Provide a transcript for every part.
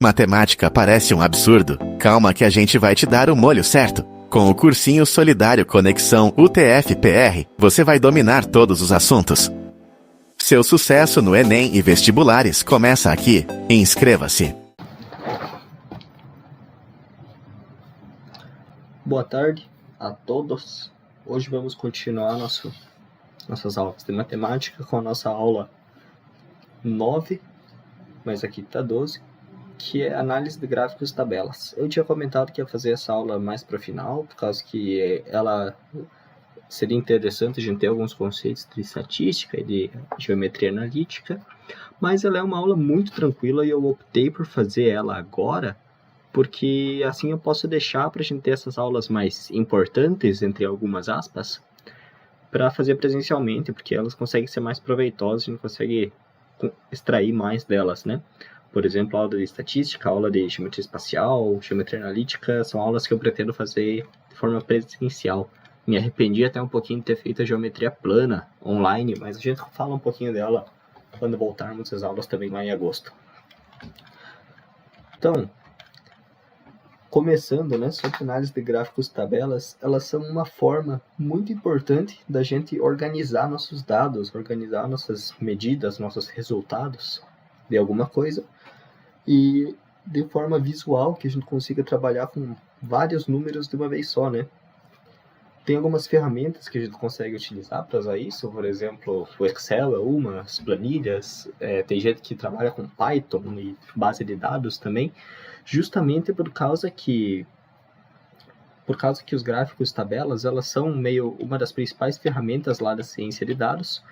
Matemática parece um absurdo? Calma que a gente vai te dar o molho certo. Com o cursinho solidário Conexão UTF-PR, você vai dominar todos os assuntos. Seu sucesso no Enem e vestibulares começa aqui. Inscreva-se. Boa tarde a todos. Hoje vamos continuar nossas aulas de matemática com a nossa aula 9, mas aqui está 12, que é análise de gráficos e tabelas. Eu tinha comentado que ia fazer essa aula mais para o final, por causa que ela seria interessante a gente ter alguns conceitos de estatística e de geometria analítica, mas ela é uma aula muito tranquila e eu optei por fazer ela agora, porque assim eu posso deixar para a gente ter essas aulas mais importantes, entre algumas aspas, para fazer presencialmente, porque elas conseguem ser mais proveitosas, a gente consegue extrair mais delas, né? Por exemplo, a aula de estatística, a aula de geometria espacial, geometria analítica, são aulas que eu pretendo fazer de forma presencial. Me arrependi até um pouquinho de ter feito a geometria plana online, mas a gente fala um pouquinho dela quando voltarmos às aulas também lá em agosto. Então, começando, né, sobre análise de gráficos e tabelas, elas são uma forma muito importante da gente organizar nossos dados, organizar nossas medidas, nossos resultados de alguma coisa, e de forma visual, que a gente consiga trabalhar com vários números de uma vez só, né? Tem algumas ferramentas que a gente consegue utilizar para usar isso, por exemplo, o Excel é uma, as planilhas, tem gente que trabalha com Python e base de dados também, justamente por causa que os gráficos e tabelas, elas são meio uma das principais ferramentas lá da ciência de dados,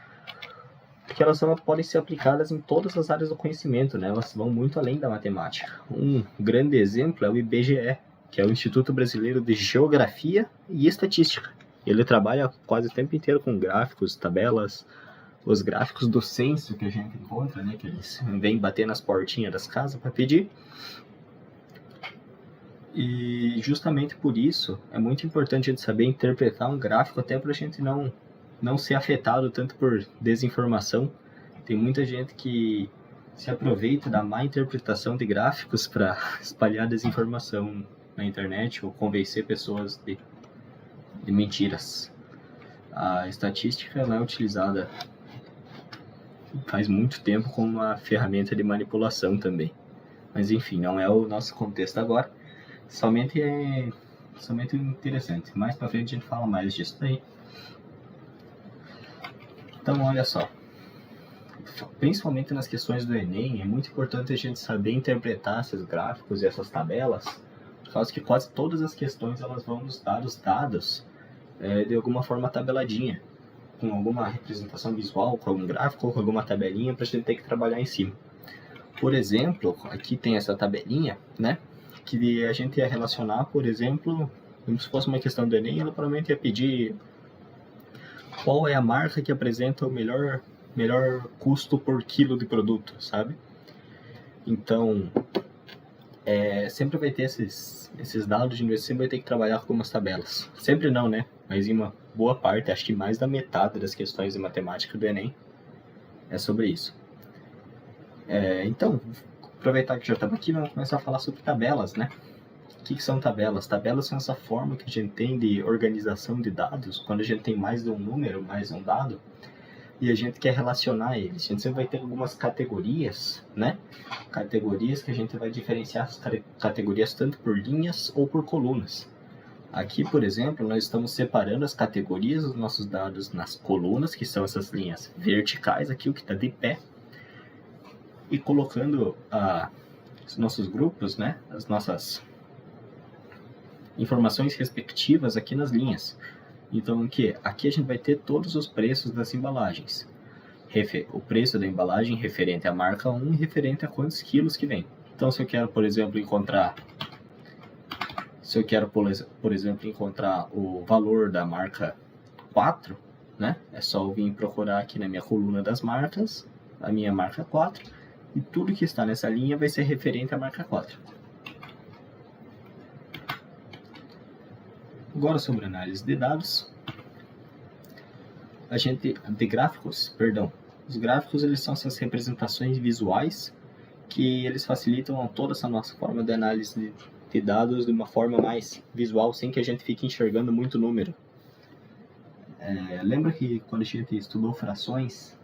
porque elas podem ser aplicadas em todas as áreas do conhecimento, né? Elas vão muito além da matemática. Um grande exemplo é o IBGE, que é o Instituto Brasileiro de Geografia e Estatística. Ele trabalha quase o tempo inteiro com gráficos, tabelas, os gráficos do censo que a gente encontra, né? Que eles vêm bater nas portinhas das casas para pedir. E justamente por isso é muito importante a gente saber interpretar um gráfico, até para a gente não ser afetado tanto por desinformação. Tem muita gente que se aproveita da má interpretação de gráficos para espalhar desinformação na internet ou convencer pessoas de mentiras. A estatística ela é utilizada faz muito tempo como uma ferramenta de manipulação também. Mas enfim, não é o nosso contexto agora. Somente interessante. Mais para frente a gente fala mais disso daí. Então, olha só. Principalmente nas questões do Enem, é muito importante a gente saber interpretar esses gráficos e essas tabelas, por causa que quase todas as questões elas vão nos dar os dados de alguma forma tabeladinha, com alguma representação visual, com algum gráfico ou com alguma tabelinha para a gente ter que trabalhar em cima. Por exemplo, aqui tem essa tabelinha, né? Que a gente ia relacionar, por exemplo, como se fosse uma questão do Enem, ela provavelmente ia pedir qual é a marca que apresenta o melhor custo por quilo de produto, sabe? Então, sempre vai ter esses dados de investimento, sempre vai ter que trabalhar com algumas tabelas. Sempre não, né? Mas em uma boa parte, acho que mais da metade das questões de matemática do Enem é sobre isso. Então, aproveitar que já estamos aqui, vamos começar a falar sobre tabelas, né? O que são tabelas? Tabelas são essa forma que a gente tem de organização de dados, quando a gente tem mais de um número, mais de um dado, e a gente quer relacionar eles. A gente sempre vai ter algumas categorias, né? Categorias que a gente vai diferenciar as categorias tanto por linhas ou por colunas. Aqui, por exemplo, nós estamos separando as categorias dos nossos dados nas colunas, que são essas linhas verticais, aqui o que está de pé, e colocando os nossos grupos, né? As nossas informações respectivas aqui nas linhas. Então, aqui a gente vai ter todos os preços das embalagens. O preço da embalagem referente à marca 1 e referente a quantos quilos que vem. Então, se eu quero, por exemplo, encontrar o valor da marca 4, né? É só eu vir procurar aqui na minha coluna das marcas, a minha marca 4, e tudo que está nessa linha vai ser referente à marca 4. Agora sobre análise de dados, os gráficos eles são essas representações visuais que eles facilitam toda essa nossa forma de análise de dados de uma forma mais visual, sem que a gente fique enxergando muito número. Lembra que quando a gente estudou frações,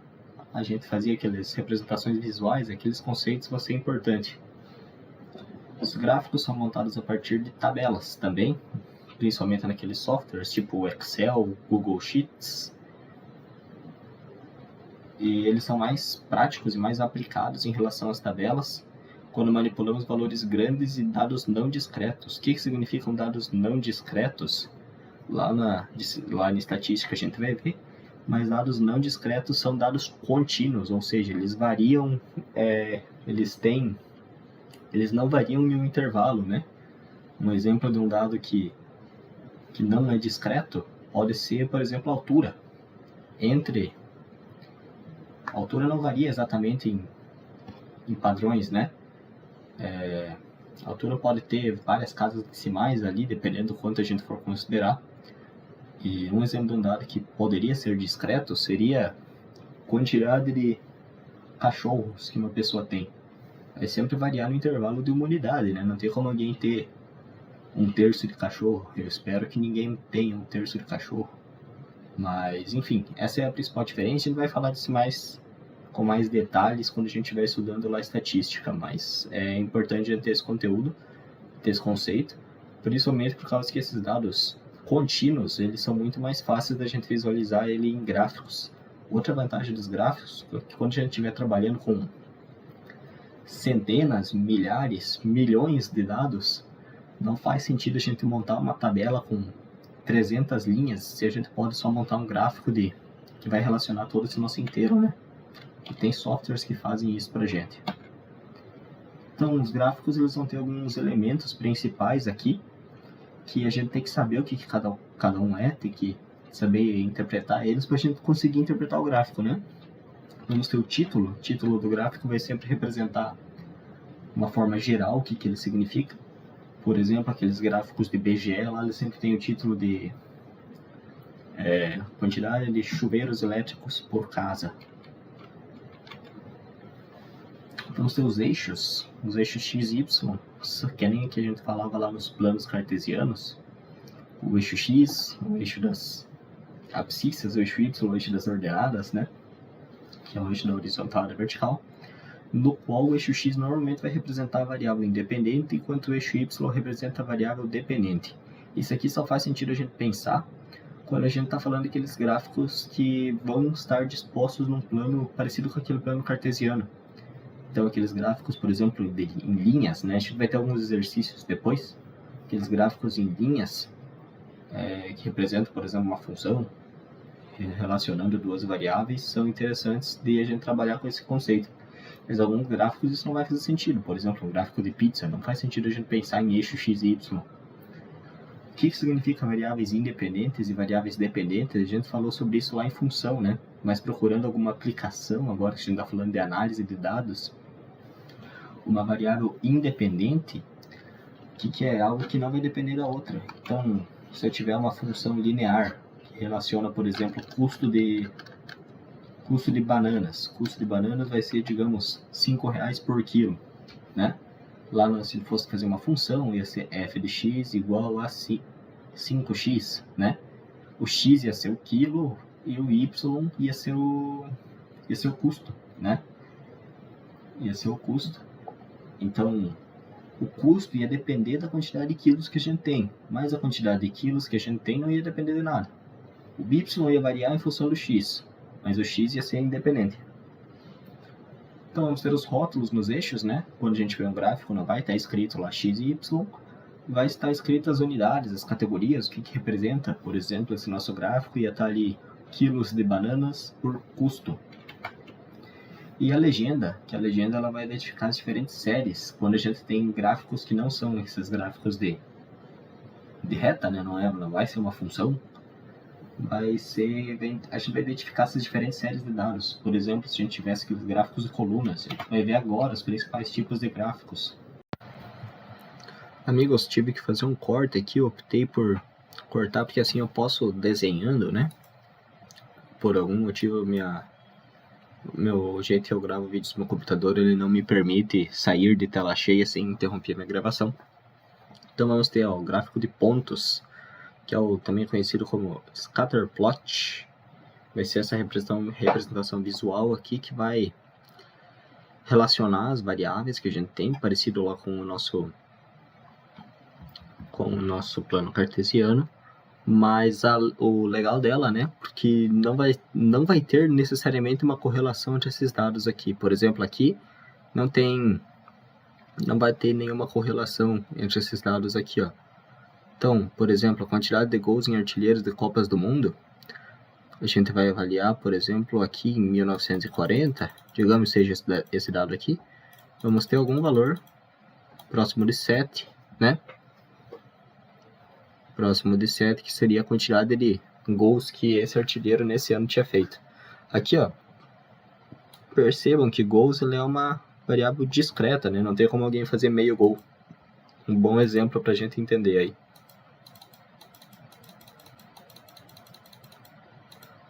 a gente fazia aquelas representações visuais, aqueles conceitos vão ser importantes. Os gráficos são montados a partir de tabelas também, principalmente naqueles softwares tipo Excel, Google Sheets. E eles são mais práticos e mais aplicados em relação às tabelas quando manipulamos valores grandes e dados não discretos. O que significam dados não discretos? Lá na estatística a gente vai ver, mas dados não discretos são dados contínuos, ou seja, eles variam, eles não variam em um intervalo, né? Um exemplo de um dado que não é discreto pode ser, por exemplo, a altura. A altura não varia exatamente em padrões, né? A altura pode ter várias casas decimais ali, dependendo do quanto a gente for considerar. E um exemplo de um dado que poderia ser discreto seria a quantidade de cachorros que uma pessoa tem. Vai sempre variar no intervalo de uma unidade, né? Não tem como alguém ter 1/3 de cachorro. Eu espero que ninguém tenha 1/3 de cachorro. Mas, enfim, essa é a principal diferença. A gente vai falar disso com mais detalhes quando a gente estiver estudando lá a estatística. Mas é importante a gente ter esse conteúdo, ter esse conceito, principalmente por causa que esses dados contínuos, eles são muito mais fáceis da gente visualizar ele em gráficos. Outra vantagem dos gráficos é que quando a gente estiver trabalhando com centenas, milhares, milhões de dados, não faz sentido a gente montar uma tabela com 300 linhas se a gente pode só montar um gráfico que vai relacionar todo esse nosso inteiro, né? E tem softwares que fazem isso pra gente. Então, os gráficos eles vão ter alguns elementos principais aqui, que a gente tem que saber o que cada um é, tem que saber interpretar eles para a gente conseguir interpretar o gráfico, né? Vamos ter o título do gráfico vai sempre representar uma forma geral, o que ele significa. Por exemplo, aqueles gráficos de IBGE, lá eles sempre tem o título de quantidade de chuveiros elétricos por casa. Vamos ter os eixos X e Y, que nem que a gente falava lá nos planos cartesianos. O eixo X, o eixo das abscissas, o eixo Y, o eixo das ordenadas, né? Que é o eixo da horizontal e da vertical. No qual o eixo X normalmente vai representar a variável independente, enquanto o eixo Y representa a variável dependente. Isso aqui só faz sentido a gente pensar quando a gente está falando daqueles gráficos que vão estar dispostos num plano parecido com aquele plano cartesiano. Então, aqueles gráficos, por exemplo, em linhas, né? A gente vai ter alguns exercícios depois. Aqueles gráficos em linhas, que representam, por exemplo, uma função, relacionando duas variáveis, são interessantes de a gente trabalhar com esse conceito. Mas alguns gráficos isso não vai fazer sentido. Por exemplo, um gráfico de pizza, não faz sentido a gente pensar em eixo X e Y. O que significa variáveis independentes e variáveis dependentes? A gente falou sobre isso lá em função, né? Mas procurando alguma aplicação, agora que a gente está falando de análise de dados, uma variável independente, que é algo que não vai depender da outra. Então, se eu tiver uma função linear que relaciona, por exemplo, custo de bananas. Custo de bananas vai ser, digamos, R$5 por quilo, né? Lá, se fosse fazer uma função, ia ser f de x igual a 5x, né? O x ia ser o quilo e o y ia ser o custo, né? Ia ser o custo. Então, o custo ia depender da quantidade de quilos que a gente tem, mas a quantidade de quilos que a gente tem não ia depender de nada. O y ia variar em função do x, mas o x ia ser independente. Então, vamos ter os rótulos nos eixos, né? Quando a gente vê um gráfico, não vai estar escrito lá x e y, vai estar escrito as unidades, as categorias, o que representa. Por exemplo, esse nosso gráfico ia estar ali quilos de bananas por custo. E a legenda, ela vai identificar as diferentes séries, quando a gente tem gráficos que não são esses gráficos de reta, né? Não vai ser uma função, a gente vai identificar essas diferentes séries de dados. Por exemplo, se a gente tivesse aqui os gráficos de colunas, a gente vai ver agora os principais tipos de gráficos. Amigos, tive que fazer um corte aqui, eu optei por cortar porque assim eu posso desenhando, né? Por algum motivo O jeito que eu gravo vídeos no meu computador, ele não me permite sair de tela cheia sem interromper minha gravação. Então vamos ter o gráfico de pontos, que é o também conhecido como scatter plot. Vai ser essa representação visual aqui que vai relacionar as variáveis que a gente tem, parecido lá com o nosso plano cartesiano. Mas o legal dela, né, porque não vai ter necessariamente uma correlação entre esses dados aqui. Por exemplo, aqui não vai ter nenhuma correlação entre esses dados aqui, ó. Então, por exemplo, a quantidade de gols em artilheiros de Copas do Mundo, a gente vai avaliar, por exemplo, aqui em 1940, digamos seja esse dado aqui, vamos ter algum valor próximo de 7, né? Próximo de 7, que seria a quantidade de gols que esse artilheiro nesse ano tinha feito. Aqui, ó, percebam que gols ele é uma variável discreta, né? Não tem como alguém fazer meio gol. Um bom exemplo para a gente entender aí.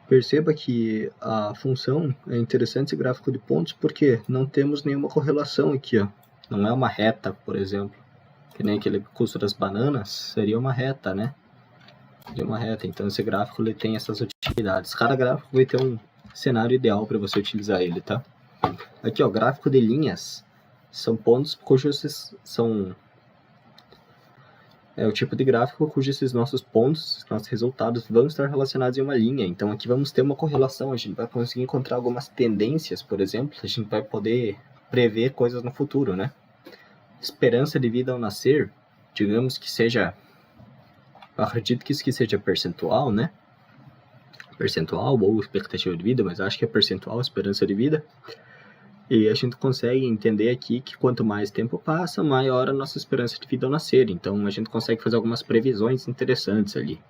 Perceba que a função é interessante esse gráfico de pontos porque não temos nenhuma correlação aqui, ó. Não é uma reta, por exemplo. Que nem aquele custo das bananas, seria uma reta, né? Seria uma reta, então esse gráfico ele tem essas utilidades. Cada gráfico vai ter um cenário ideal para você utilizar ele, tá? Aqui, ó, gráfico de linhas são pontos cujos são... É o tipo de gráfico cujos esses nossos pontos, nossos resultados vão estar relacionados em uma linha. Então aqui vamos ter uma correlação, a gente vai conseguir encontrar algumas tendências, por exemplo, a gente vai poder prever coisas no futuro, né? Esperança de vida ao nascer, digamos que seja, eu acredito que isso que seja percentual, né? Percentual ou expectativa de vida, mas acho que é percentual, esperança de vida. E a gente consegue entender aqui que quanto mais tempo passa, maior a nossa esperança de vida ao nascer. Então a gente consegue fazer algumas previsões interessantes ali.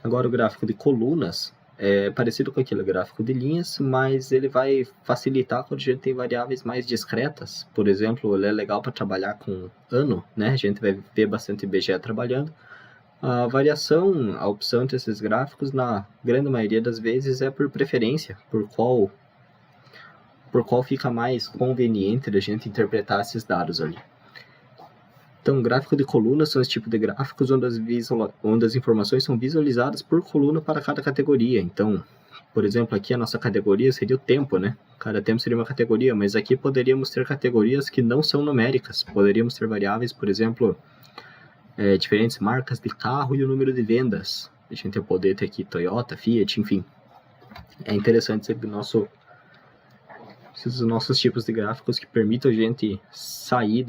Agora o gráfico de colunas é parecido com aquele gráfico de linhas, mas ele vai facilitar quando a gente tem variáveis mais discretas. Por exemplo, ele é legal para trabalhar com ano, né? A gente vai ver bastante IBGE trabalhando. A variação, a opção entre esses gráficos, na grande maioria das vezes, é por preferência, por qual fica mais conveniente a gente interpretar esses dados ali. Então, gráfico de colunas são esse tipo de gráficos onde as informações são visualizadas por coluna para cada categoria. Então, por exemplo, aqui a nossa categoria seria o tempo, né? Cada tempo seria uma categoria, mas aqui poderíamos ter categorias que não são numéricas. Poderíamos ter variáveis, por exemplo, diferentes marcas de carro e o número de vendas. A gente poder ter aqui Toyota, Fiat, enfim. É interessante esses nossos tipos de gráficos que permitam a gente sair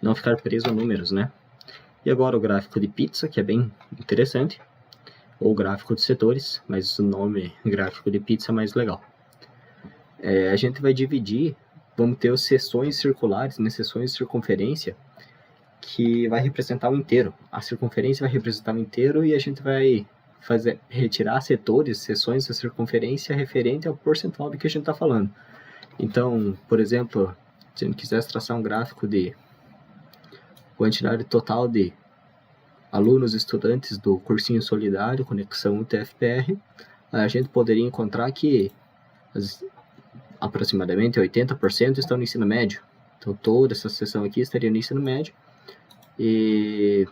não ficar preso a números, né? E agora o gráfico de pizza, que é bem interessante, ou gráfico de setores, mas o nome gráfico de pizza é mais legal. A gente vai dividir, vamos ter as seções circulares, né, seções de circunferência, que vai representar o inteiro. A circunferência vai representar o inteiro e a gente vai retirar setores, seções da circunferência referente ao percentual do que a gente está falando. Então, por exemplo, se a gente quisesse traçar um gráfico de quantidade total de alunos estudantes do cursinho solidário, conexão UTF-PR, a gente poderia encontrar que aproximadamente 80% estão no ensino médio. Então, toda essa seção aqui estaria no ensino médio e,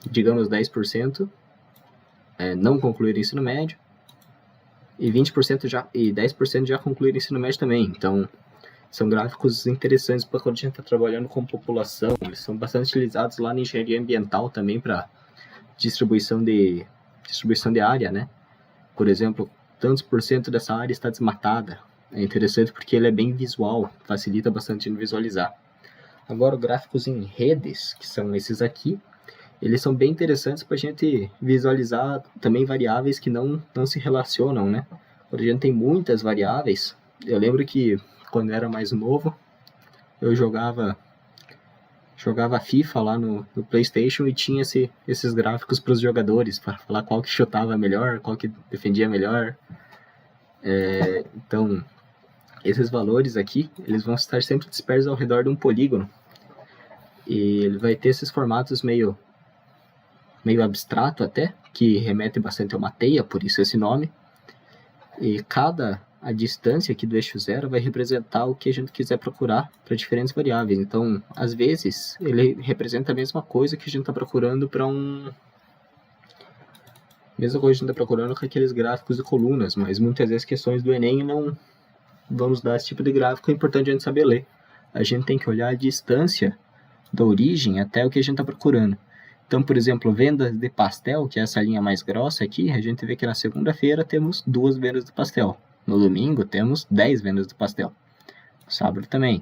digamos, 10% não concluíram o ensino médio e 10% já concluíram o ensino médio também. Então, são gráficos interessantes para quando a gente está trabalhando com população. Eles são bastante utilizados lá na engenharia ambiental também para distribuição de área, né? Por exemplo, tantos por cento dessa área está desmatada. É interessante porque ele é bem visual, facilita bastante de visualizar. Agora, gráficos em redes, que são esses aqui, eles são bem interessantes para a gente visualizar também variáveis que não se relacionam, né? Quando a gente tem muitas variáveis, eu lembro que quando eu era mais novo, eu jogava FIFA lá no PlayStation e tinha esses gráficos para os jogadores, para falar qual que chutava melhor, qual que defendia melhor. Então, esses valores aqui, eles vão estar sempre dispersos ao redor de um polígono. E ele vai ter esses formatos meio abstrato até, que remete bastante a uma teia, por isso esse nome. E a distância aqui do eixo zero vai representar o que a gente quiser procurar para diferentes variáveis. Então, às vezes, ele representa a mesma coisa que a gente está procurando para mesma coisa que a gente está procurando com aqueles gráficos de colunas, mas muitas vezes questões do Enem não vamos dar esse tipo de gráfico, é importante a gente saber ler. A gente tem que olhar a distância da origem até o que a gente está procurando. Então, por exemplo, vendas de pastel, que é essa linha mais grossa aqui, a gente vê que na segunda-feira temos 2 vendas de pastel. No domingo temos 10 vendas de pastel. No sábado também.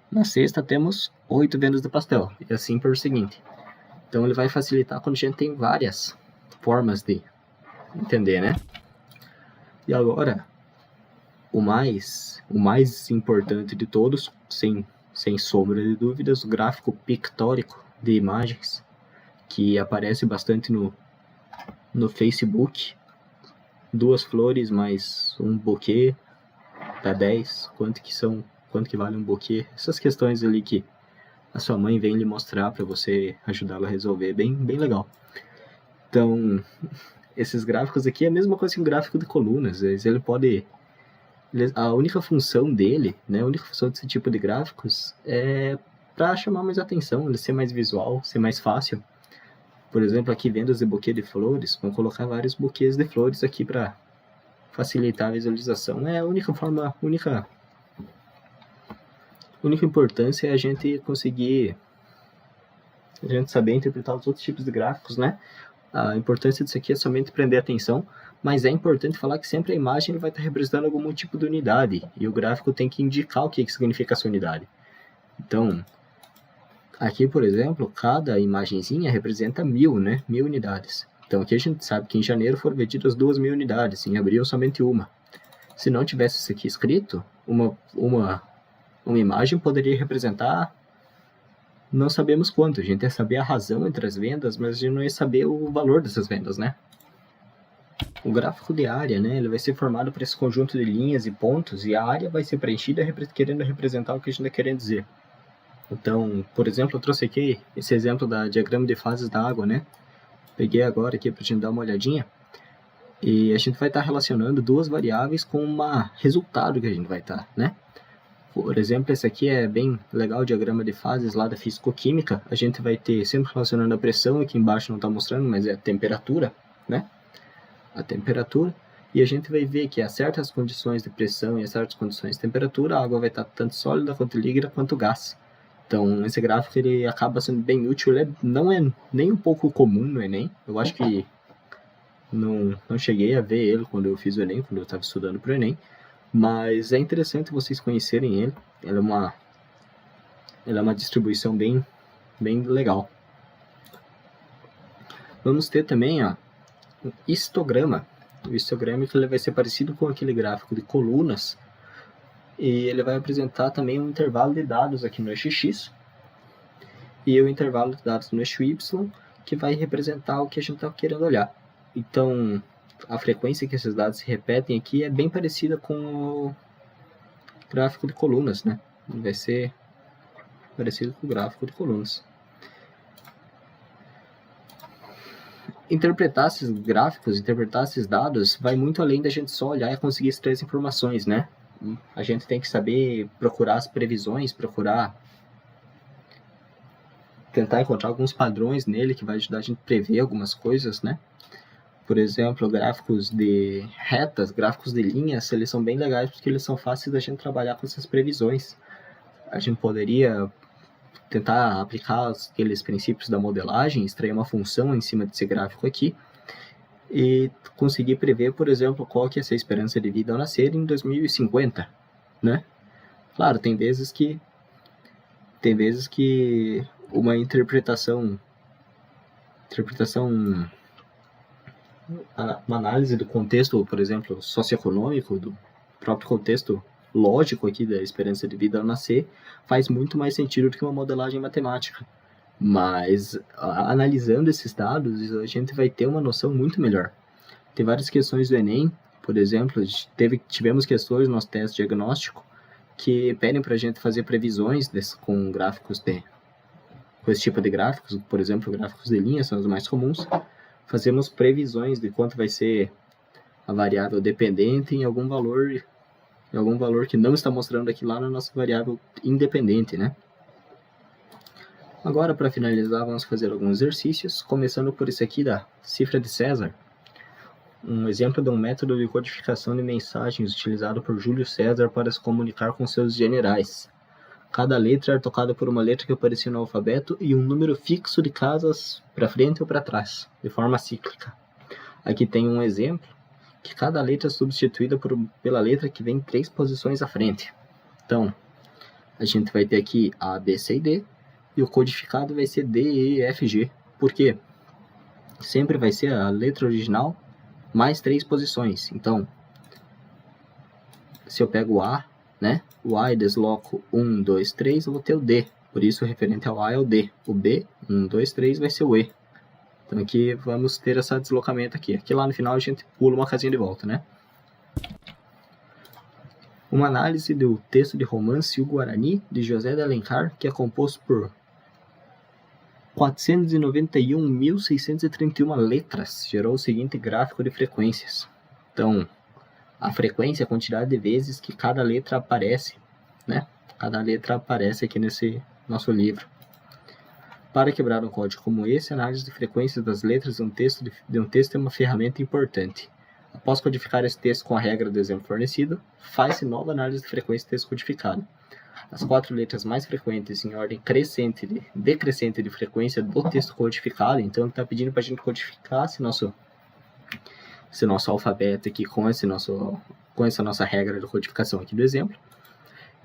Na sexta temos 8 vendas de pastel. E assim por seguinte. Então ele vai facilitar quando a gente tem várias formas de entender, né? E agora, o mais importante de todos, sem sombra de dúvidas, o gráfico pictórico de imagens, que aparece bastante no Facebook. 2 flores mais um buquê, dá 10, quanto que vale um buquê? Essas questões ali que a sua mãe vem lhe mostrar para você ajudá-la a resolver, bem legal. Então, esses gráficos aqui é a mesma coisa que um gráfico de colunas, a única função dele, né, a única função desse tipo de gráficos é para chamar mais atenção, ele ser mais visual, ser mais fácil. Por exemplo, aqui vendas de buquê de flores, vamos colocar vários buquês de flores aqui para facilitar a visualização. A única importância é a gente saber interpretar os outros tipos de gráficos, né? A importância disso aqui é somente prender atenção, mas é importante falar que sempre a imagem vai estar representando algum tipo de unidade, e o gráfico tem que indicar o que significa essa unidade. Então, aqui, por exemplo, cada imagenzinha representa 1000, né? 1000 unidades. Então aqui a gente sabe que em janeiro foram vendidas 2.000 unidades, em abril somente uma. Se não tivesse isso aqui escrito, uma imagem poderia representar, não sabemos quanto, a gente ia saber a razão entre as vendas, mas a gente não ia saber o valor dessas vendas, né? O gráfico de área, né, ele vai ser formado por esse conjunto de linhas e pontos, e a área vai ser preenchida querendo representar o que a gente está querendo dizer. Então, por exemplo, eu trouxe aqui esse exemplo da diagrama de fases da água, né? Peguei agora aqui para a gente dar uma olhadinha. E a gente vai estar relacionando 2 variáveis com um resultado que a gente vai estar, né? Por exemplo, esse aqui é bem legal, o diagrama de fases lá da físico-química. A gente vai ter sempre relacionando a pressão, aqui embaixo não está mostrando, mas é a temperatura, né? A temperatura. E a gente vai ver que a certas condições de pressão e a certas condições de temperatura, a água vai estar tanto sólida quanto líquida quanto gás. Então, esse gráfico ele acaba sendo bem útil, ele não é nem um pouco comum no Enem. Eu acho que não cheguei a ver ele quando eu fiz o Enem, quando eu estava estudando para o Enem. Mas é interessante vocês conhecerem ele. Ele é uma distribuição bem legal. Vamos ter também um histograma. O histograma ele vai ser parecido com aquele gráfico de colunas. E ele vai apresentar também um intervalo de dados aqui no eixo X. E o intervalo de dados no eixo Y, que vai representar o que a gente está querendo olhar. Então, a frequência que esses dados se repetem aqui é bem parecida com o gráfico de colunas, né? Vai ser parecido com o gráfico de colunas. Interpretar esses gráficos, interpretar esses dados, vai muito além da gente só olhar e conseguir extrair as informações, né? A gente tem que saber procurar as previsões, tentar encontrar alguns padrões nele que vai ajudar a gente a prever algumas coisas, né? Por exemplo, gráficos de retas, gráficos de linhas, eles são bem legais porque eles são fáceis da gente trabalhar com essas previsões. A gente poderia tentar aplicar aqueles princípios da modelagem, extrair uma função em cima desse gráfico aqui e conseguir prever, por exemplo, qual que é essa esperança de vida ao nascer em 2050, né? Claro, tem vezes que uma uma análise do contexto, por exemplo, socioeconômico, do próprio contexto lógico aqui da esperança de vida ao nascer, faz muito mais sentido do que uma modelagem matemática. Mas, analisando esses dados, a gente vai ter uma noção muito melhor. Tem várias questões do Enem, por exemplo, tivemos questões no nosso teste diagnóstico que pedem para a gente fazer previsões com esse tipo de gráficos, por exemplo, gráficos de linha são os mais comuns. Fazemos previsões de quanto vai ser a variável dependente em algum valor que não está mostrando aqui lá na nossa variável independente, né? Agora, para finalizar, vamos fazer alguns exercícios, começando por esse aqui da cifra de César. Um exemplo de um método de codificação de mensagens utilizado por Júlio César para se comunicar com seus generais. Cada letra era tocada por uma letra que aparecia no alfabeto e um número fixo de casas para frente ou para trás, de forma cíclica. Aqui tem um exemplo que cada letra é substituída pela letra que vem 3 posições à frente. Então, a gente vai ter aqui A, B, C e D, e o codificado vai ser D, E, F, G. Por quê? Sempre vai ser a letra original mais 3 posições. Então, se eu pego o A, né? O A e desloco 1, 2, 3, eu vou ter o D. Por isso, o referente ao A é o D. O B, 1, 2, 3, vai ser o E. Então, aqui vamos ter esse deslocamento aqui. Aqui lá no final a gente pula uma casinha de volta, né? Uma análise do texto de romance O Guarani, de José de Alencar, que é composto por 491.631 letras, gerou o seguinte gráfico de frequências. Então, a frequência é a quantidade de vezes que cada letra aparece, né? Cada letra aparece aqui nesse nosso livro. Para quebrar um código como esse, a análise de frequências das letras de um texto é uma ferramenta importante. Após codificar esse texto com a regra do exemplo fornecido, faz-se nova análise de frequência do texto codificado. As 4 letras mais frequentes em ordem decrescente de frequência do texto codificado, então está pedindo para a gente codificar esse nosso alfabeto aqui com essa nossa regra de codificação aqui do exemplo,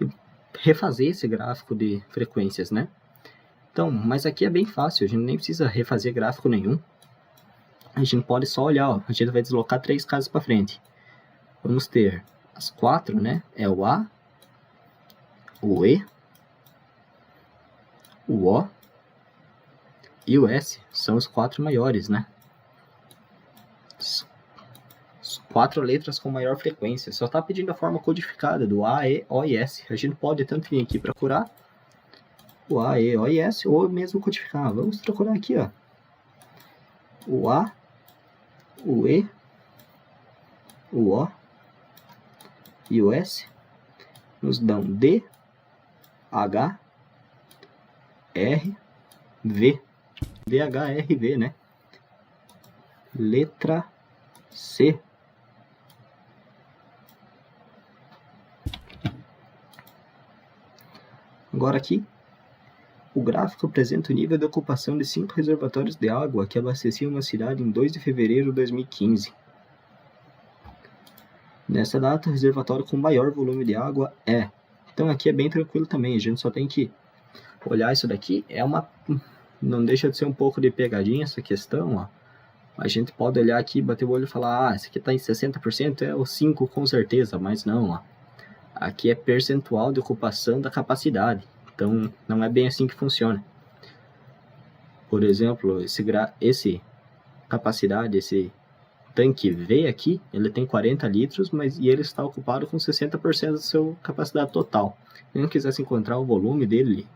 e refazer esse gráfico de frequências, né? Então, mas aqui é bem fácil, a gente nem precisa refazer gráfico nenhum. A gente pode só olhar, ó, a gente vai deslocar 3 casas para frente. Vamos ter as 4, né? É o A, o E, o O e o S. São os 4 maiores, né? As 4 letras com maior frequência. Só está pedindo a forma codificada do A, E, O e S. A gente pode tanto vir aqui procurar o A, E, O e S, ou mesmo codificar. Vamos procurar aqui, ó. O A, o E, o O e o S nos dão D, H, R, V. D, H, R, V, né? Letra C. Agora aqui, o gráfico apresenta o nível de ocupação de 5 reservatórios de água que abasteciam uma cidade em 2 de fevereiro de 2015. Nessa data, o reservatório com maior volume de água é. Então aqui é bem tranquilo também, a gente só tem que olhar isso daqui. Não deixa de ser um pouco de pegadinha essa questão, ó. A gente pode olhar aqui, bater o olho e falar, esse aqui está em 60%, é o 5 com certeza, mas não, ó. Aqui é percentual de ocupação da capacidade. Então, não é bem assim que funciona. Por exemplo, esse tanque V aqui, ele tem 40 litros, e ele está ocupado com 60% da sua capacidade total. Se não quisesse encontrar o volume dele,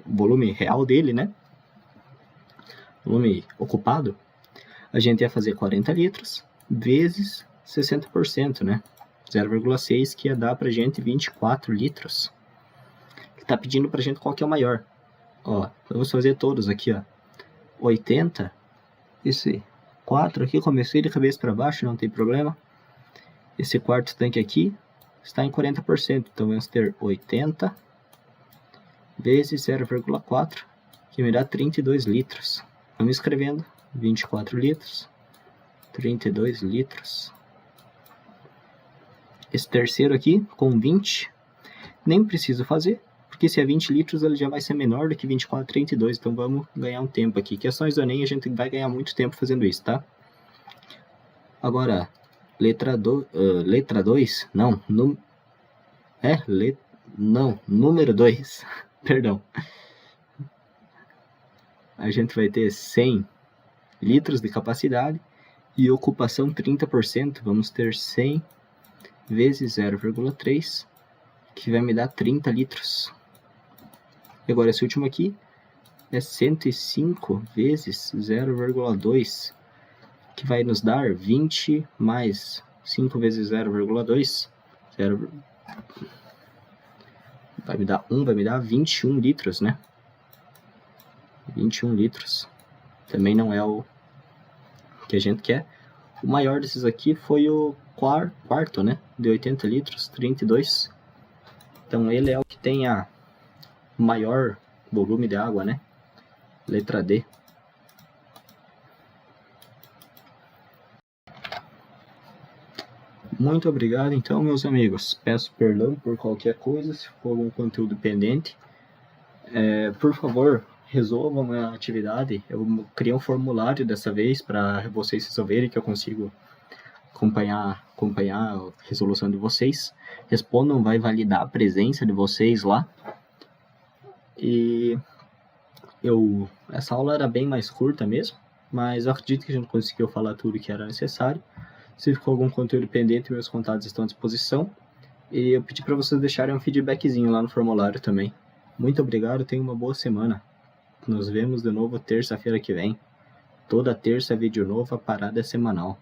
o volume real dele, né? Volume ocupado, a gente ia fazer 40 litros vezes 60%, né? 0,6, que ia dar pra gente 24 litros. Tá pedindo pra gente qual que é o maior. Ó, vamos fazer todos aqui, ó. 80. Esse 4 aqui, comecei de cabeça para baixo, não tem problema. Esse quarto tanque aqui está em 40%. Então vamos ter 80 vezes 0,4, que me dá 32 litros. Vamos escrevendo. 24 litros. 32 litros. Esse terceiro aqui, com 20, nem preciso fazer, porque se é 20 litros, ele já vai ser menor do que 24, 32, então vamos ganhar um tempo aqui. Questões do Enem, a gente vai ganhar muito tempo fazendo isso, tá? Agora, letra 2, número 2, perdão. A gente vai ter 100 litros de capacidade e ocupação 30%, vamos ter 100 vezes 0,3, que vai me dar 30 litros. E agora esse último aqui é 105 vezes 0,2, que vai nos dar 20 mais 5 vezes 0,2, vai me dar 1, vai me dar 21 litros, né? 21 litros. Também não é o que a gente quer. O maior desses aqui foi o quarto, né? De 80 litros, 32. Então ele é o que tem a maior volume de água, né? Letra D. Muito obrigado, então, meus amigos. Peço perdão por qualquer coisa, se for algum conteúdo pendente. Por favor, resolvam a atividade. Eu criei um formulário dessa vez para vocês resolverem, que eu consigo acompanhar a resolução de vocês. Respondam, vai validar a presença de vocês lá. E essa aula era bem mais curta mesmo, mas eu acredito que a gente conseguiu falar tudo que era necessário. Se ficou algum conteúdo pendente, meus contatos estão à disposição. E eu pedi para vocês deixarem um feedbackzinho lá no formulário também. Muito obrigado, tenham uma boa semana. Nos vemos de novo terça-feira que vem. Toda terça vídeo novo, a parada é semanal.